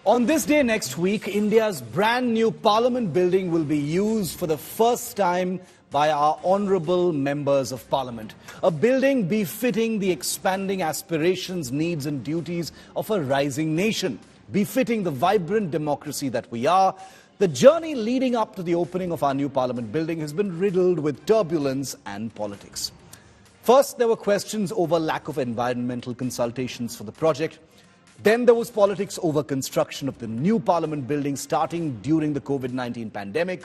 On this day next week, India's brand new Parliament building will be used for the first time by our honourable members of Parliament. A building befitting the expanding aspirations, needs and duties of a rising nation, befitting the vibrant democracy that we are. The journey leading up to the opening of our new Parliament building has been riddled with turbulence and politics. First, there were questions over lack of environmental consultations for the project. Then there was politics over construction of the new Parliament building starting during the COVID-19 pandemic.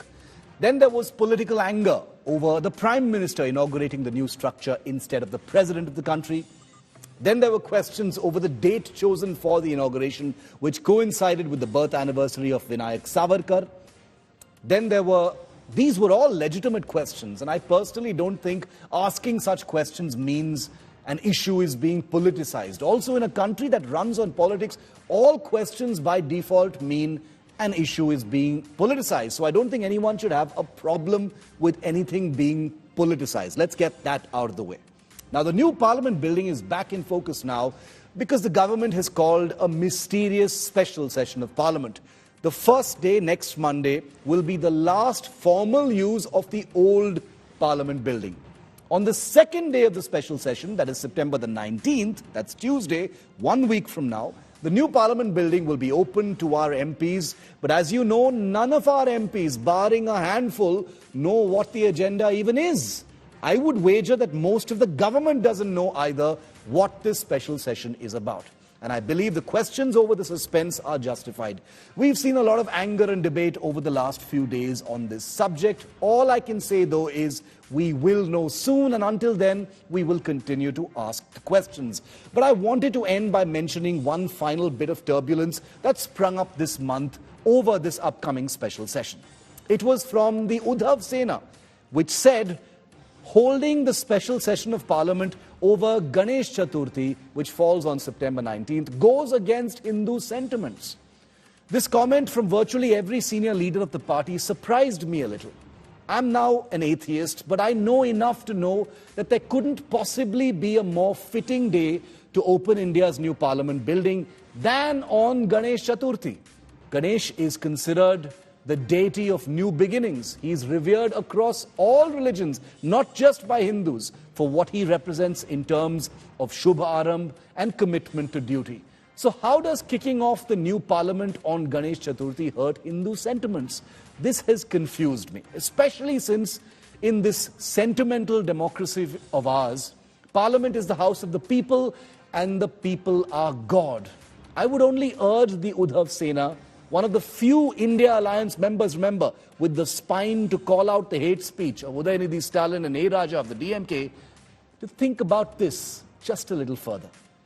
Then there was political anger over the Prime Minister inaugurating the new structure instead of the President of the country. Then there were questions over the date chosen for the inauguration, which coincided with the birth anniversary of Vinayak Savarkar. Then these were all legitimate questions, and I personally don't think asking such questions means an issue is being politicized. Also, in a country that runs on politics, all questions by default mean an issue is being politicized. So I don't think anyone should have a problem with anything being politicized. Let's get that out of the way. Now, the new Parliament building is back in focus now because the government has called a mysterious special session of Parliament. The first day, next Monday, will be the last formal use of the old Parliament building. On the second day of the special session, that is September the 19th, that's Tuesday, 1 week from now, the new Parliament building will be open to our MPs. But as you know, none of our MPs, barring a handful, know what the agenda even is. I would wager that most of the government doesn't know either what this special session is about. And I believe the questions over the suspense are justified. We've seen a lot of anger and debate over the last few days on this subject. All I can say, though, is we will know soon, and until then, we will continue to ask the questions. But I wanted to end by mentioning one final bit of turbulence that sprung up this month over this upcoming special session. It was from the Uddhav Sena, which said holding the special session of Parliament over Ganesh Chaturthi, which falls on September 19th, goes against Hindu sentiments. This comment from virtually every senior leader of the party surprised me a little. I'm now an atheist, but I know enough to know that there couldn't possibly be a more fitting day to open India's new Parliament building than on Ganesh Chaturthi. Ganesh is considered the deity of new beginnings. He is revered across all religions, not just by Hindus, for what he represents in terms of Shubh Arambh and commitment to duty. So how does kicking off the new Parliament on Ganesh Chaturthi hurt Hindu sentiments? This has confused me, especially since in this sentimental democracy of ours, Parliament is the house of the people and the people are God. I would only urge the Uddhav Sena, one of the few India Alliance members, remember, with the spine to call out the hate speech of Udayanidhi Stalin and A. Raja of the DMK, to think about this just a little further.